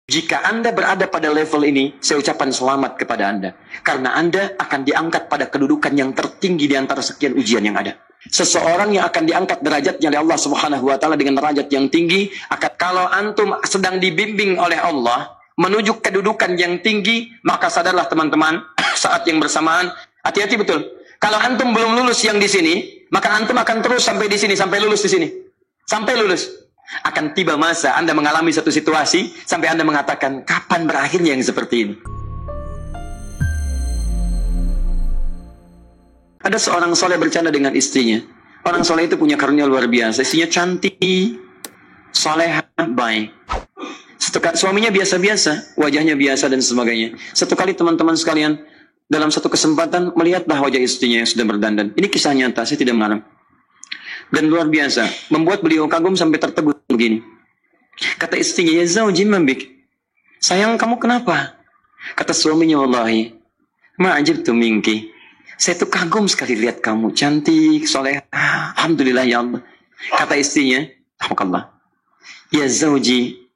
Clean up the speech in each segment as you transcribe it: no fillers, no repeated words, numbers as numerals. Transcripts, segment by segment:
Jika Anda berada pada level ini, saya ucapkan selamat kepada Anda. Karena Anda akan diangkat pada kedudukan yang tertinggi di antara sekian ujian yang ada. Seseorang yang akan diangkat derajatnya oleh Allah Subhanahu wa taala dengan derajat yang tinggi, akan kalau antum sedang dibimbing oleh Allah menuju kedudukan yang tinggi, maka sadarlah teman-teman, saat yang bersamaan, hati-hati betul. Kalau antum belum lulus yang di sini, maka antum akan terus sampai di sini, sampai lulus di sini. Sampai lulus. Akan tiba masa Anda mengalami satu situasi sampai Anda mengatakan, kapan berakhirnya yang seperti ini? Ada seorang soleh bercanda dengan istrinya. Orang soleh itu punya karunia luar biasa. Istrinya cantik, solehah, baik. Suaminya biasa-biasa, wajahnya biasa dan sebagainya. Satu kali teman-teman sekalian, dalam satu kesempatan melihatlah wajah istrinya yang sudah berdandan. Ini kisah nyata, saya tidak mengarang. Dan luar biasa, membuat beliau kagum sampai tertegun begini. Kata istrinya, ya zauji mambik, sayang kamu kenapa? Kata suaminya, wallahi ma'ajibtu minki, saya tuh kagum sekali lihat kamu, cantik, soleh, alhamdulillah ya Allah. Kata istrinya, alhamdulillah, ya zauji,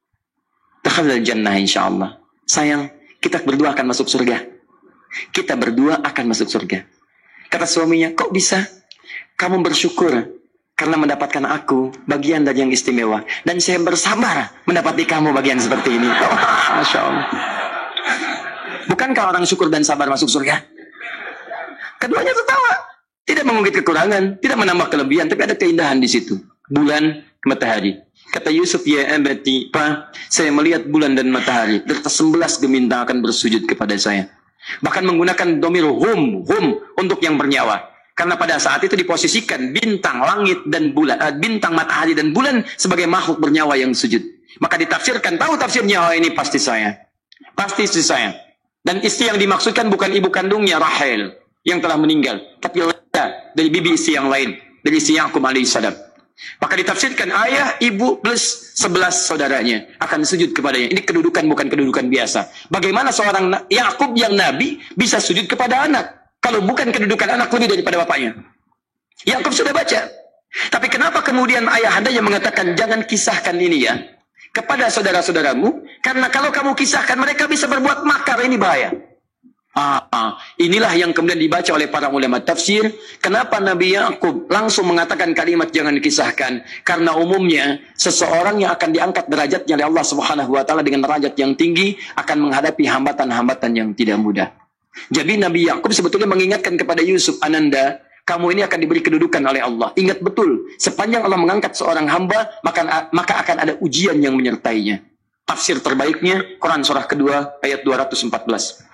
dakhalal jannah insyaallah. Sayang, kita berdua akan masuk surga. Kita berdua akan masuk surga. Kata suaminya, kok bisa? Kamu bersyukur karena mendapatkan aku bagian dari yang istimewa, dan saya bersabar mendapati kamu bagian seperti ini. Oh, Masya Allah. Bukankah orang syukur dan sabar masuk surga? Keduanya tertawa, tidak mengungkit kekurangan, tidak menambah kelebihan, tapi ada keindahan di situ. Bulan, matahari. Kata Yusuf, ya abati, Pak, saya melihat bulan dan matahari, di atas 11 gemintang akan bersujud kepada saya. Bahkan menggunakan domir hum untuk yang bernyawa. Karena pada saat itu diposisikan bintang langit dan bulan, bintang matahari dan bulan sebagai makhluk bernyawa yang sujud. Maka ditafsirkan, tahu tafsirnya, oh ini pasti saya. Pasti istri saya. Dan istri yang dimaksudkan bukan ibu kandungnya Rahel yang telah meninggal, tapi dari bibi istri yang lain, dari istri Yakub alaihissalam. Maka ditafsirkan ayah, ibu plus 11 saudaranya akan sujud kepadanya. Ini kedudukan bukan kedudukan biasa. Bagaimana seorang Yakub yang nabi bisa sujud kepada anak? Kalau bukan kedudukan anak lebih daripada bapaknya. Yakub sudah baca. Tapi kenapa kemudian ayah andanya mengatakan, jangan kisahkan ini ya kepada saudara-saudaramu, karena kalau kamu kisahkan mereka bisa berbuat makar, ini bahaya. Inilah yang kemudian dibaca oleh para ulama tafsir. Kenapa Nabi Yakub langsung mengatakan kalimat jangan dikisahkan? Karena umumnya seseorang yang akan diangkat derajatnya oleh Allah Subhanahu wa taala dengan derajat yang tinggi akan menghadapi hambatan-hambatan yang tidak mudah. Jadi Nabi Yakub sebetulnya mengingatkan kepada Yusuf, Ananda, kamu ini akan diberi kedudukan oleh Allah. Ingat betul, sepanjang Allah mengangkat seorang hamba, maka akan ada ujian yang menyertainya. Tafsir terbaiknya, Quran surah kedua, ayat 214.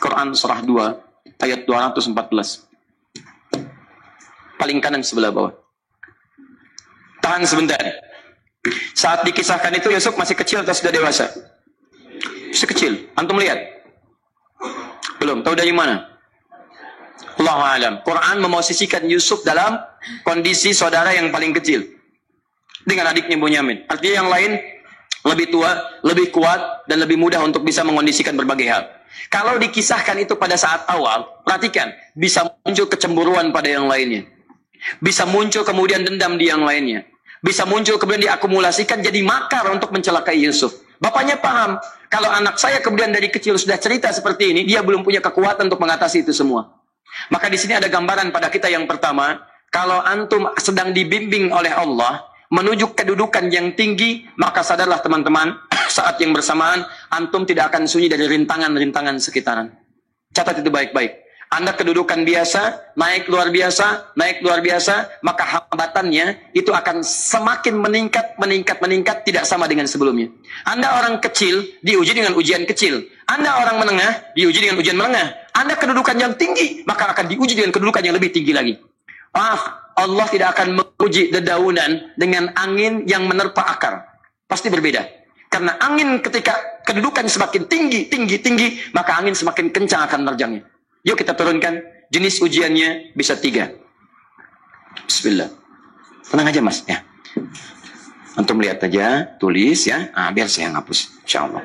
Quran surah 2, ayat 214. Paling kanan sebelah bawah. Tahan sebentar. Saat dikisahkan itu, Yusuf masih kecil atau sudah dewasa? Sekecil, antum lihat? Belum, tahu dari mana? Allahu a'lam. Quran memosisikan Yusuf dalam kondisi saudara yang paling kecil dengan adiknya Bunyamin. Artinya yang lain lebih tua, lebih kuat, dan lebih mudah untuk bisa mengondisikan berbagai hal. Kalau dikisahkan itu pada saat awal, perhatikan, bisa muncul kecemburuan pada yang lainnya. Bisa muncul kemudian dendam di yang lainnya. Bisa muncul kemudian diakumulasikan jadi makar untuk mencelakai Yusuf. Bapaknya paham, kalau anak saya kemudian dari kecil sudah cerita seperti ini, dia belum punya kekuatan untuk mengatasi itu semua. Maka di sini ada gambaran pada kita yang pertama, kalau antum sedang dibimbing oleh Allah menuju kedudukan yang tinggi, maka sadarlah teman-teman, saat yang bersamaan antum tidak akan sunyi dari rintangan-rintangan sekitaran. Catat itu baik-baik. Anda kedudukan biasa, naik luar biasa, maka hambatannya itu akan semakin meningkat, tidak sama dengan sebelumnya. Anda orang kecil, diuji dengan ujian kecil. Anda orang menengah, diuji dengan ujian menengah. Anda kedudukan yang tinggi, maka akan diuji dengan kedudukan yang lebih tinggi lagi. Maaf, Allah tidak akan menguji dedaunan dengan angin yang menerpa akar. Pasti berbeda. Karena angin ketika kedudukan semakin tinggi, maka angin semakin kencang akan menerjangnya. Yuk kita turunkan. Jenis ujiannya bisa 3. Bismillah. Tenang aja mas ya. Antum lihat aja, tulis ya. Biar saya ngapus. InsyaAllah.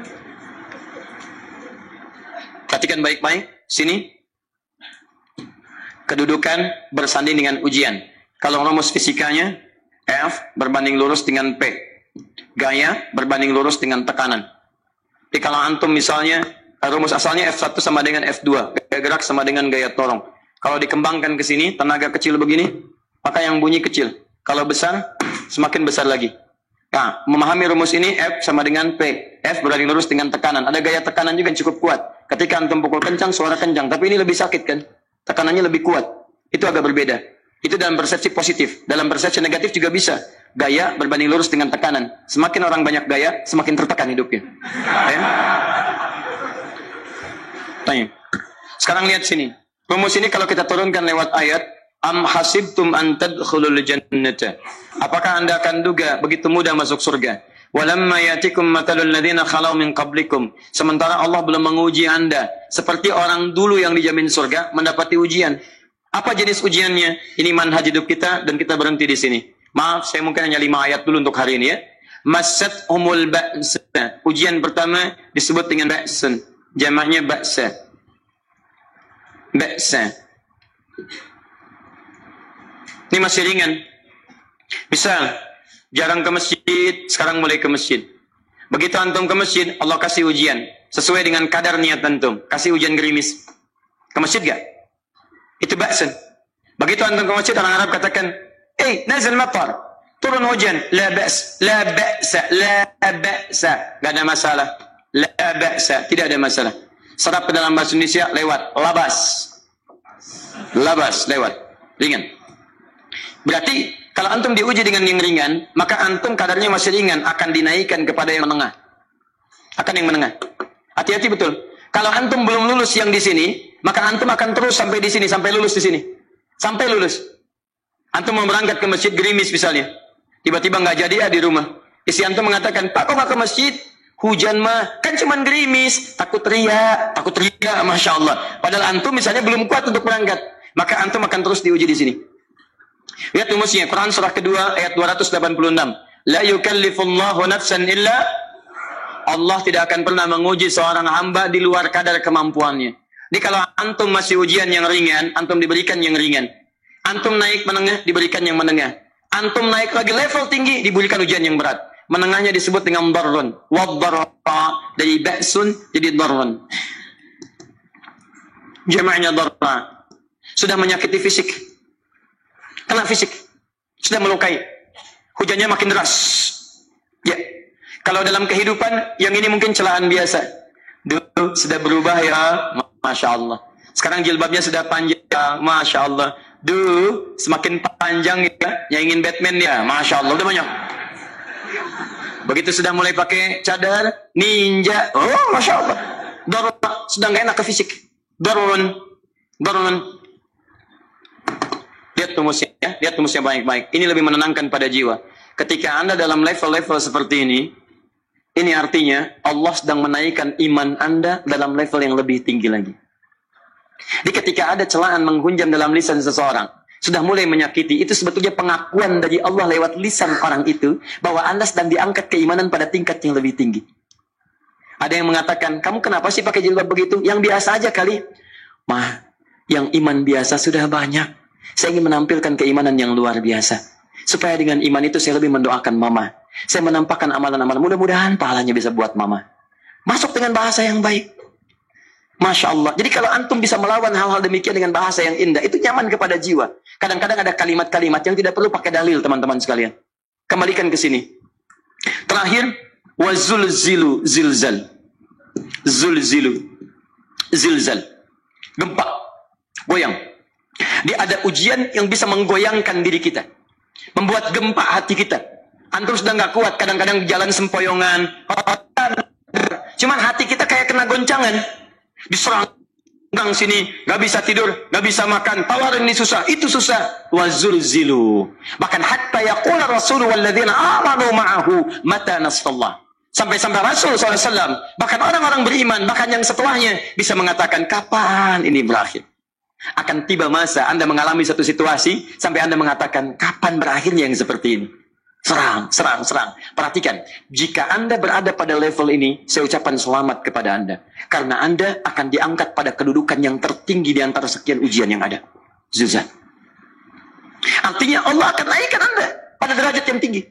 Perhatikan baik-baik. Sini. Kedudukan bersanding dengan ujian. Kalau rumus fisikanya, F berbanding lurus dengan P. Gaya berbanding lurus dengan tekanan. Jadi kalau antum misalnya, rumus asalnya F1 sama dengan F2. Gaya gerak sama dengan gaya dorong. Kalau dikembangkan ke sini, tenaga kecil begini, maka yang bunyi kecil. Kalau besar, semakin besar lagi. Nah, memahami rumus ini, F sama dengan P. F berbanding lurus dengan tekanan. Ada gaya tekanan juga yang cukup kuat. Ketika antum pukul kencang, suara kencang. Tapi ini lebih sakit kan? Tekanannya lebih kuat. Itu agak berbeda. Itu dalam persepsi positif. Dalam persepsi negatif juga bisa. Gaya berbanding lurus dengan tekanan. Semakin orang banyak gaya, semakin tertekan hidupnya. Ya? Tanya. Sekarang lihat sini. Rumus ini kalau kita turunkan lewat ayat, am hasibtum an tadkhulul jannata. Apakah Anda akan duga begitu mudah masuk surga? Walamma yatikum matalul ladzina khalau min qablikum. Sementara Allah belum menguji Anda seperti orang dulu yang dijamin surga mendapati ujian. Apa jenis ujiannya? Ini manhaj hidup kita dan kita berhenti di sini. Maaf, saya mungkin hanya 5 ayat dulu untuk hari ini ya. Masat humul ba'sa. Ujian pertama disebut dengan ba'sun. Jamaknya ba'sa. Ba'sa. Ini masih ringan. Misal, jarang ke masjid, sekarang mulai ke masjid. Begitu antum ke masjid, Allah kasih ujian. Sesuai dengan kadar niat antum. Kasih ujian gerimis. Ke masjid gak? Itu ba'sun. Begitu antum ke masjid, orang Arab katakan, nazal matar. Turun hujan. La ba's. La ba'sa. La ba'sa. Gak ada masalah. La ba'sa. Tidak ada masalah. Serap ke dalam bahasa Indonesia, lewat. Labas. Labas, lewat. Ringan. Berarti, kalau antum diuji dengan yang ringan, maka antum kadarnya masih ringan. Akan dinaikkan kepada yang menengah. Akan yang menengah. Hati-hati betul. Kalau antum belum lulus yang di sini, maka antum akan terus sampai di sini. Sampai lulus di sini. Sampai lulus. Antum mau berangkat ke masjid gerimis misalnya. Tiba-tiba nggak jadi ya di rumah. Istri antum mengatakan, Pak kok nggak ke masjid? Hujan mah, kan cuman gerimis. Takut teriak, Masya Allah. Padahal antum misalnya belum kuat untuk berangkat. Maka antum akan terus diuji di sini. Lihat rumusnya, Quran surah kedua ayat 286. La yukallifullahu nafsan illa. Allah tidak akan pernah menguji seorang hamba di luar kadar kemampuannya. Jadi kalau antum masih ujian yang ringan, antum diberikan yang ringan. Antum naik menengah, diberikan yang menengah. Antum naik lagi level tinggi, diberikan ujian yang berat. Menengahnya disebut dengan darrun. Waddarra, dari ba'sun jadi darrun. Jamaknya darra. Sudah menyakiti fisik. Kena fisik. Sudah melukai. Hujannya makin deras. Ya. Kalau dalam kehidupan, yang ini mungkin celaan biasa. Dulu sudah berubah ya. Masya Allah. Sekarang jilbabnya sudah panjang. Masya Allah. Dulu semakin panjang ya. Yang ingin Batman ya. Masya Allah. Udah banyak. Begitu sudah mulai pakai cadar. Ninja. Oh Masya Allah. Darun. Sudah gak enak ke fisik. Darun. Lihat rumusnya ya. Lihat rumusnya baik-baik. Ini lebih menenangkan pada jiwa. Ketika Anda dalam level-level seperti ini artinya Allah sedang menaikkan iman Anda dalam level yang lebih tinggi lagi. Jadi ketika ada celaan menghunjam dalam lisan seseorang, sudah mulai menyakiti, itu sebetulnya pengakuan dari Allah lewat lisan orang itu, bahwa Anda sedang diangkat keimanan pada tingkat yang lebih tinggi. Ada yang mengatakan, kamu kenapa sih pakai jilbab begitu? Yang biasa aja kali. Mah, yang iman biasa sudah banyak. Saya ingin menampilkan keimanan yang luar biasa. Supaya dengan iman itu saya lebih mendoakan mama. Saya menampakkan amalan-amalan. Mudah-mudahan pahalanya bisa buat mama. Masuk dengan bahasa yang baik. Masya Allah. Jadi kalau antum bisa melawan hal-hal demikian dengan bahasa yang indah, itu nyaman kepada jiwa. Kadang-kadang ada kalimat-kalimat yang tidak perlu pakai dalil, teman-teman sekalian. Kembalikan ke sini. Terakhir, wazulzilu zilzal. Zulzilu zilzal. Gempa. Goyang. Dia ada ujian yang bisa menggoyangkan diri kita. Membuat gempa hati kita. Antum sudah nggak kuat, kadang-kadang jalan sempoyongan. Cuman hati kita kayak kena goncangan. Diserang sini, nggak bisa tidur, nggak bisa makan, tawarin ini susah, itu susah. Wazulzilu. Bahkan hatta yaqula Rasul walladzina amanu ma'ahu mata nasrullah. Sampai-sampai Rasul SAW, bahkan orang-orang beriman, bahkan yang setelahnya bisa mengatakan kapan ini berakhir. Akan tiba masa Anda mengalami satu situasi sampai Anda mengatakan kapan berakhirnya yang seperti ini. Serang. Perhatikan, jika Anda berada pada level ini, saya ucapkan selamat kepada Anda. Karena Anda akan diangkat pada kedudukan yang tertinggi di antara sekian ujian yang ada. Zuzan. Artinya Allah akan naikkan Anda pada derajat yang tinggi.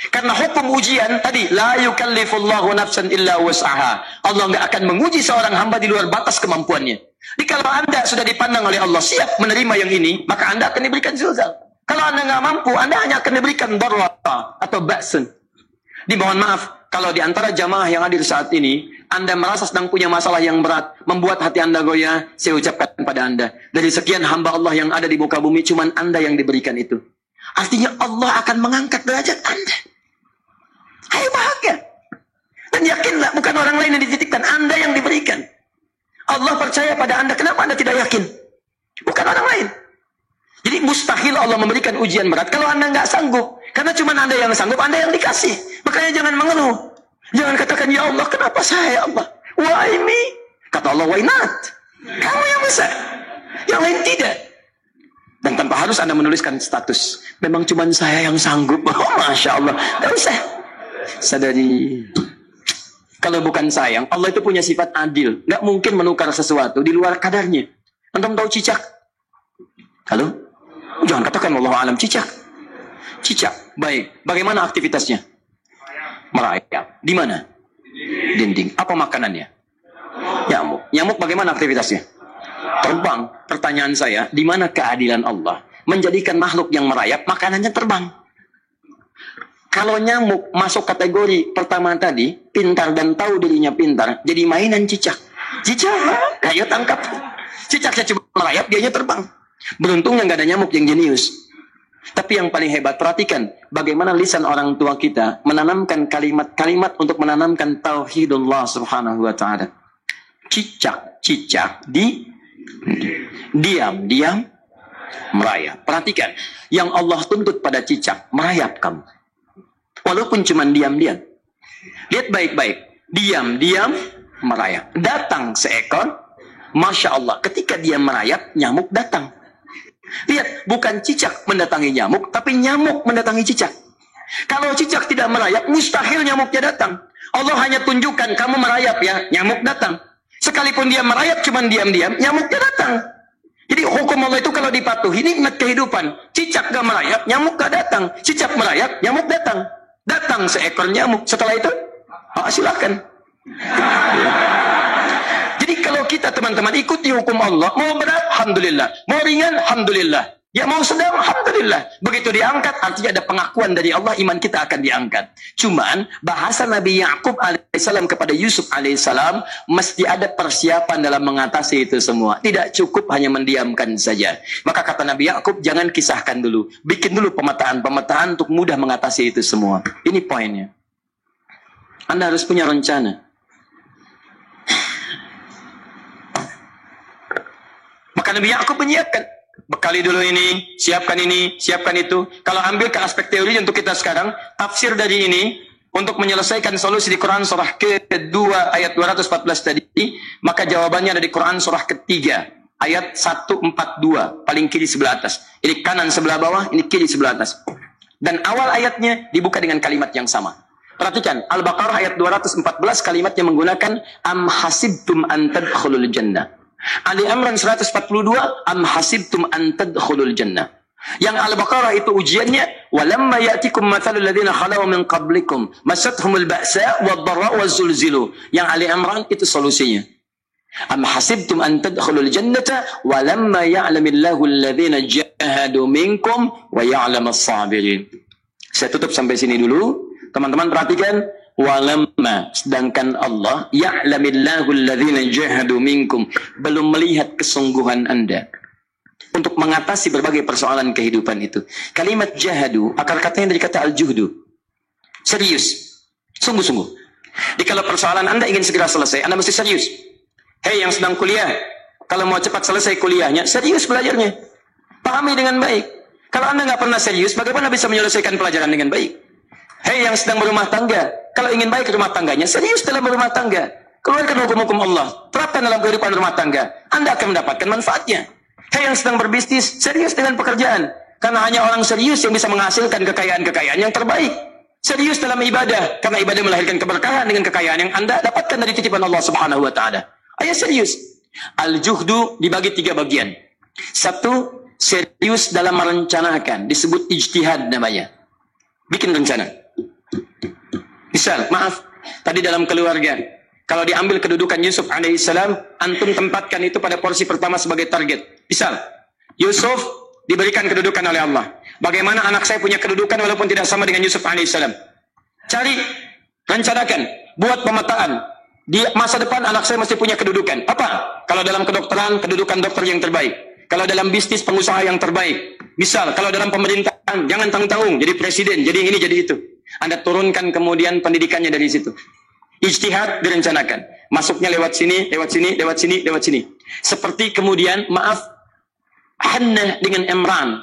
Karena hukum ujian tadi, la yukallifullahu nafsan illa wus'aha. Allah nggak akan menguji seorang hamba di luar batas kemampuannya. Jadi kalau Anda sudah dipandang oleh Allah siap menerima yang ini, maka Anda akan diberikan zilzal. Kalau Anda nggak mampu, Anda hanya akan diberikan darrata atau ba'sun. Dimohon maaf, kalau di antara jamaah yang hadir saat ini, Anda merasa sedang punya masalah yang berat, membuat hati Anda goyah, saya ucapkan pada Anda, dari sekian hamba Allah yang ada di muka bumi, cuman Anda yang diberikan itu. Artinya Allah akan mengangkat derajat Anda. Ayo bahagia. Dan yakinlah, bukan orang lain yang dititipkan, Anda yang diberikan. Allah percaya pada Anda, kenapa Anda tidak yakin? Bukan orang lain. Jadi mustahil Allah memberikan ujian berat kalau Anda nggak sanggup. Karena cuma Anda yang sanggup, Anda yang dikasih. Makanya jangan mengeluh. Jangan katakan, ya Allah, kenapa saya, ya Allah? Why me? Kata Allah, why not? Kamu yang bisa. Yang lain tidak. Dan tanpa harus Anda menuliskan status. Memang cuma saya yang sanggup. Oh, Masya Allah. Tidak usah. Sadari. Kalau bukan sayang, Allah itu punya sifat adil. Nggak mungkin menukar sesuatu di luar kadarnya. Antum tahu cicak? Halo? Jangan katakan wallahu alam, cicak. Cicak. Baik. Bagaimana aktivitasnya? Merayap. Di mana? Dinding. Apa makanannya? Nyamuk. Nyamuk bagaimana aktivitasnya? Terbang. Pertanyaan saya, di mana keadilan Allah menjadikan makhluk yang merayap makanannya terbang? Kalau nyamuk masuk kategori pertama tadi, pintar dan tahu dirinya pintar, jadi mainan cicak. Cicak, ayo tangkap. Cicaknya coba merayap, dianya terbang. Beruntungnya nggak ada nyamuk yang jenius. Tapi yang paling hebat, perhatikan bagaimana lisan orang tua kita menanamkan kalimat-kalimat untuk menanamkan tauhidullah subhanahu wa ta'ala. Cicak, diam, merayap. Perhatikan, yang Allah tuntut pada cicak, merayap kamu. Walaupun cuma diam-diam. Lihat baik-baik. Diam, merayap. Datang seekor, Masya Allah. Ketika dia merayap, nyamuk datang. Lihat, bukan cicak mendatangi nyamuk, tapi nyamuk mendatangi cicak. Kalau cicak tidak merayap, mustahil nyamuknya datang. Allah hanya tunjukkan, kamu merayap ya, nyamuk datang. Sekalipun dia merayap, cuma diam-diam, nyamuknya datang. Jadi hukum Allah itu kalau dipatuhi, nikmat kehidupan. Cicak gak merayap, nyamuk gak datang. Cicak merayap, nyamuk datang. Datang seekor nyamuk. Setelah itu, silakan. Jadi kalau kita teman-teman ikuti hukum Allah, mau berat, alhamdulillah. Mau ringan, alhamdulillah. Ya mau sedang, alhamdulillah. Begitu diangkat, artinya ada pengakuan dari Allah, iman kita akan diangkat. Cuman, bahasa Nabi Ya'qub alaihissalam kepada Yusuf alaihissalam, mesti ada persiapan dalam mengatasi itu semua. Tidak cukup hanya mendiamkan saja. Maka kata Nabi Ya'qub, jangan kisahkan dulu. Bikin dulu pemetaan untuk mudah mengatasi itu semua. Ini poinnya. Anda harus punya rencana. Maka Nabi Ya'qub menyiapkan. Bekali dulu ini, siapkan itu. Kalau ambil ke aspek teori untuk kita sekarang, tafsir dari ini, untuk menyelesaikan solusi di Quran surah kedua ayat 214 tadi, maka jawabannya ada di Quran surah ketiga, ayat 142, paling kiri sebelah atas. Ini kanan sebelah bawah, ini kiri sebelah atas. Dan awal ayatnya dibuka dengan kalimat yang sama. Perhatikan, Al-Baqarah ayat 214 kalimatnya menggunakan am hasibtum an tadkhulul jannah. Ali Imran 142 am hasibtum an tadkhulul jannah. Yang Al-Baqarah itu ujiannya walamma ya'tikum mathalul ladzina khalau min qablikum masathumul ba'sa wad-dharra waz-zulzilu. Yang Ali Imran itu solusinya. Am hasibtum an tadkhulul jannata walamma ya'lamillahu alladzina jahadu minkum wa ya'lamas sabirin. Saya tutup sampai sini dulu. Teman-teman perhatikan, walamma, sedangkan Allah ya'lamillahu alladzina jahadu minkum, belum melihat kesungguhan Anda untuk mengatasi berbagai persoalan kehidupan itu. Kalimat jahadu, akar katanya dari kata al-juhdu. Serius, sungguh-sungguh. Jadi kalau persoalan Anda ingin segera selesai, Anda mesti serius. Hei yang sedang kuliah, kalau mau cepat selesai kuliahnya, serius belajarnya. Pahami dengan baik. Kalau Anda nggak pernah serius, bagaimana bisa menyelesaikan pelajaran dengan baik? Hei yang sedang berumah tangga, kalau ingin baik rumah tangganya, serius dalam berumah tangga. Keluarkan hukum-hukum Allah, terapkan dalam kehidupan rumah tangga. Anda akan mendapatkan manfaatnya. Hei yang sedang berbisnis, serius dengan pekerjaan. Karena hanya orang serius yang bisa menghasilkan kekayaan-kekayaan yang terbaik. Serius dalam ibadah, karena ibadah melahirkan keberkahan dengan kekayaan yang Anda dapatkan dari titipan Allah Subhanahu wa Ta'ala. Ayo serius. Al-juhdu dibagi 3 bagian. 1, serius dalam merencanakan, disebut ijtihad namanya. Bikin rencana. Misal, maaf, tadi dalam keluarga, kalau diambil kedudukan Yusuf alaihissalam, antum tempatkan itu pada porsi pertama sebagai target. Misal, Yusuf diberikan kedudukan oleh Allah. Bagaimana anak saya punya kedudukan walaupun tidak sama dengan Yusuf alaihissalam? Cari, rencanakan, buat pemetaan. Di masa depan anak saya mesti punya kedudukan. Apa? Kalau dalam kedokteran, kedudukan dokter yang terbaik. Kalau dalam bisnis, pengusaha yang terbaik. Misal, kalau dalam pemerintahan, jangan tanggung-tanggung, jadi presiden, jadi ini, jadi itu. Anda turunkan kemudian pendidikannya dari situ. Ijtihad direncanakan. Masuknya lewat sini, lewat sini, lewat sini, lewat sini. Seperti kemudian, maaf, Hannah dengan Imran,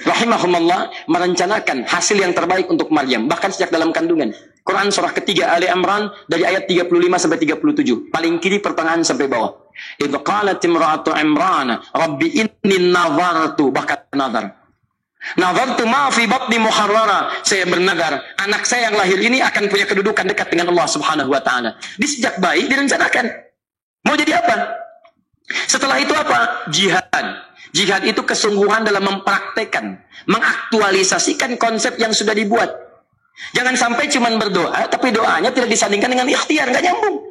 rahimahumullah, merencanakan hasil yang terbaik untuk Maryam. Bahkan sejak dalam kandungan. Quran surah ketiga Ali Imran dari ayat 35 sampai 37. Paling kiri pertengahan sampai bawah. Idh qalat imra'atu Imran, Rabbi inni nazartu, bahkan nazar. Nazartu ma fi batni muharrara. Saya bernazar, anak saya yang lahir ini akan punya kedudukan dekat dengan Allah Subhanahu wa taala. Di sejak bayi direncanakan. Mau jadi apa? Setelah itu apa? Jihad. Jihad itu kesungguhan dalam mempraktekkan, mengaktualisasikan konsep yang sudah dibuat. Jangan sampai cuma berdoa, tapi doanya tidak disandingkan dengan ikhtiar, nggak nyambung.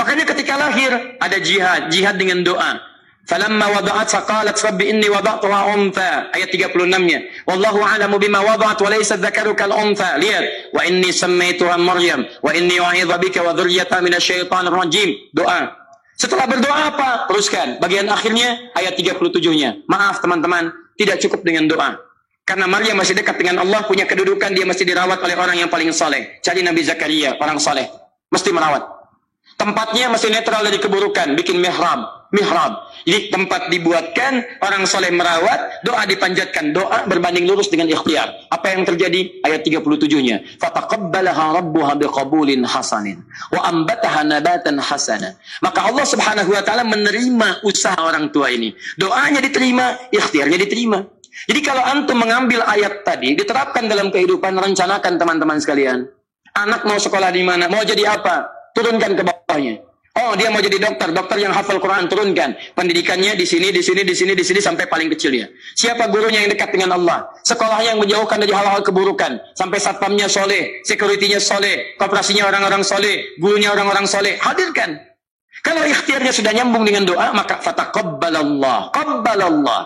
Makanya ketika lahir ada jihad, jihad dengan doa. Falamma wada'at saqalat rabbi inni wada'tuha untha, ayat 36-nya. Wallahu a'lamu bima wada'at wa laysa dzakaru kal untha. Lihat, wa inni sammaituha Maryam wa inni u'idzu bika wa dzurriyyataha minasyaitonir rajim. Doa. Setelah berdoa apa? Teruskan. Bagian akhirnya ayat 37-nya. Maaf teman-teman, tidak cukup dengan doa. Karena Maryam masih dekat dengan Allah, punya kedudukan, dia mesti dirawat oleh orang yang paling saleh. Cari Nabi Zakaria, orang saleh. Mesti merawat. Tempatnya masih netral dari keburukan, bikin mihrab. Jadi tempat dibuatkan, orang saleh merawat, doa dipanjatkan. Doa berbanding lurus dengan ikhtiar. Apa yang terjadi? Ayat 37-nya. Fataqabbalaha rabbuha biqabulin hasanin wa ambataha nabatan hasana. Maka Allah Subhanahu wa taala menerima usaha orang tua ini. Doanya diterima, ikhtiarnya diterima. Jadi kalau antum mengambil ayat tadi, diterapkan dalam kehidupan, rencanakan teman-teman sekalian. Anak mau sekolah di mana? Mau jadi apa? Turunkan ke bawahnya. Oh, dia mau jadi dokter, dokter yang hafal Quran, turunkan. Pendidikannya di sini, di sini, di sini, di sini, sampai paling kecilnya. Siapa gurunya yang dekat dengan Allah? Sekolah yang menjauhkan dari hal-hal keburukan. Sampai satpamnya soleh, securitynya soleh, koperasinya orang-orang soleh, gurunya orang-orang soleh. Hadirkan. Kalau ikhtiarnya sudah nyambung dengan doa, maka fataqabbalallah. Qabbalallah.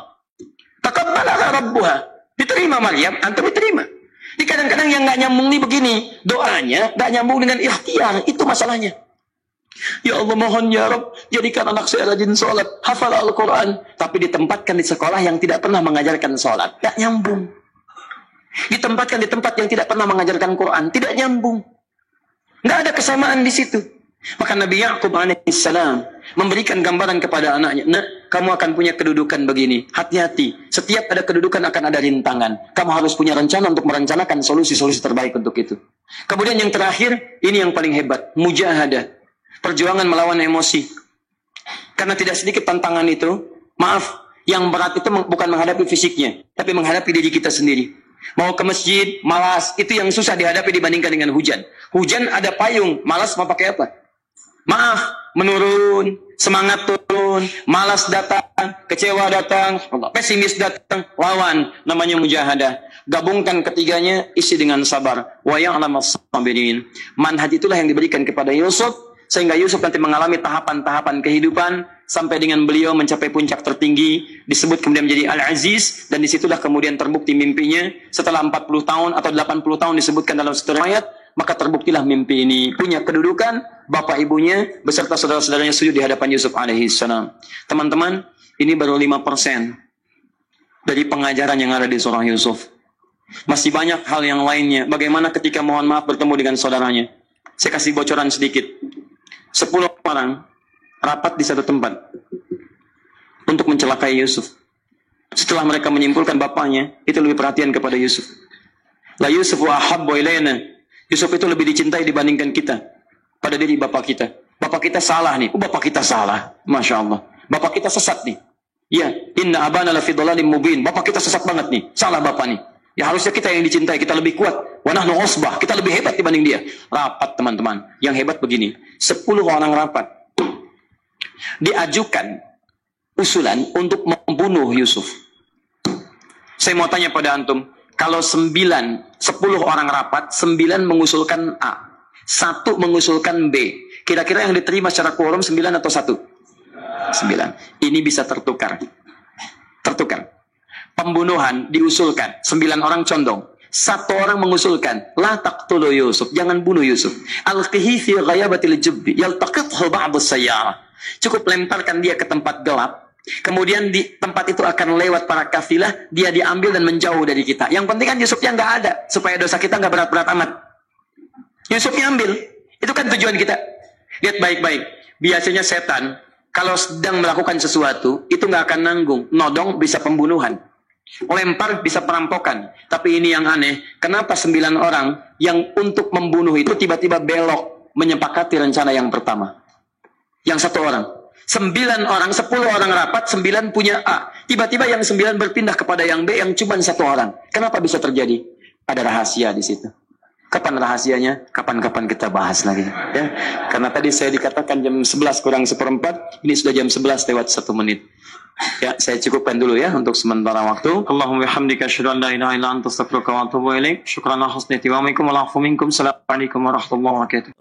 Taqabbalaha rabbuha. Diterima Maryam, antum diterima. Di kadang-kadang yang nggak nyambung nih begini, doanya nggak nyambung dengan ikhtiar, itu masalahnya. Ya Allah mohon ya Rabb, jadikan anak saya rajin sholat, hafal Al-Quran, tapi ditempatkan di sekolah yang tidak pernah mengajarkan sholat, nggak nyambung. Ditempatkan di tempat yang tidak pernah mengajarkan Quran, tidak nyambung. Nggak ada kesamaan di situ. Maka Nabi Ya'qub alaihissalam memberikan gambaran kepada anaknya, nak, kamu akan punya kedudukan begini. Hati-hati, setiap ada kedudukan akan ada rintangan. Kamu harus punya rencana untuk merencanakan solusi-solusi terbaik untuk itu. Kemudian yang terakhir, ini yang paling hebat, mujahadah. Perjuangan melawan emosi. Karena tidak sedikit tantangan itu, maaf, yang berat itu bukan menghadapi fisiknya, tapi menghadapi diri kita sendiri. Mau ke masjid, malas, itu yang susah dihadapi dibandingkan dengan hujan. Hujan ada payung, malas mau pakai apa? Maaf, menurun, semangat turun, malas datang, kecewa datang, pesimis datang, lawan, namanya mujahadah. Gabungkan ketiganya, isi dengan sabar. Wa ya'lamas sabirin. Manhaj itulah yang diberikan kepada Yusuf, sehingga Yusuf nanti mengalami tahapan-tahapan kehidupan, sampai dengan beliau mencapai puncak tertinggi, disebut kemudian menjadi Al-Aziz, dan disitulah kemudian terbukti mimpinya, setelah 40 tahun atau 80 tahun disebutkan dalam satu riwayat, maka terbuktilah mimpi ini. Punya kedudukan, bapak ibunya, beserta saudara-saudaranya sujud di hadapan Yusuf alaihissalam. Teman-teman, ini baru 5% dari pengajaran yang ada di surah Yusuf. Masih banyak hal yang lainnya. Bagaimana ketika mohon maaf bertemu dengan saudaranya. Saya kasih bocoran sedikit. 10 orang rapat di satu tempat untuk mencelakai Yusuf. Setelah mereka menyimpulkan bapaknya itu lebih perhatian kepada Yusuf. La Yusuf wa ahabbu ilaina. Yusuf itu lebih dicintai dibandingkan kita pada diri bapak kita. Bapak kita salah nih. Bapak kita salah. Masya Allah. Bapak kita sesat nih. Ya, inna abana lafi dhalalim mubin. Bapak kita sesat banget nih. Salah bapak nih. Ya harusnya kita yang dicintai, kita lebih kuat. Wa nahnu usbah, kita lebih hebat dibanding dia. Rapat teman-teman. Yang hebat begini, 10 orang rapat diajukan usulan untuk membunuh Yusuf. Saya mau tanya pada antum, kalau 10 orang rapat, 9 mengusulkan A, Satu mengusulkan B. Kira-kira yang diterima secara quorum 9 atau 1? 9. Ini bisa tertukar. Tertukar. Pembunuhan diusulkan. 9 orang condong. 1 orang mengusulkan. La taqtulu Yusuf. Jangan bunuh Yusuf. Alqihi fi ghayabatil jubbi. Yaltaqithu ba'du sayyarah. Cukup lemparkan dia ke tempat gelap. Kemudian di tempat itu akan lewat para kafilah, dia diambil dan menjauh dari kita. Yang penting kan Yusufnya nggak ada, supaya dosa kita nggak berat-berat amat. Yusufnya ambil, itu kan tujuan kita. Lihat baik-baik. Biasanya setan kalau sedang melakukan sesuatu itu nggak akan nanggung. Nodong bisa pembunuhan, lempar bisa perampokan. Tapi ini yang aneh, kenapa 9 orang yang untuk membunuh itu tiba-tiba belok menyepakati rencana yang pertama? Yang 1 orang. 9 orang, 10 orang rapat, 9 punya A. Tiba-tiba yang 9 berpindah kepada yang B yang cuma 1 orang. Kenapa bisa terjadi? Ada rahasia di situ. Kapan rahasianya? Kapan-kapan kita bahas lagi. Ya. Karena tadi saya dikatakan jam 11 kurang 1/4. Ini sudah jam 11 lewat 1 menit. Ya, saya cukupkan dulu ya untuk sementara waktu. Allahumma bihamdika asyhadu an la ilaha illa anta astaghfiruka wa atubu ilaik. Syukran ala husni tiwamikum wa al-'afwu minkum. Assalamualaikum warahmatullahi wabarakatuh.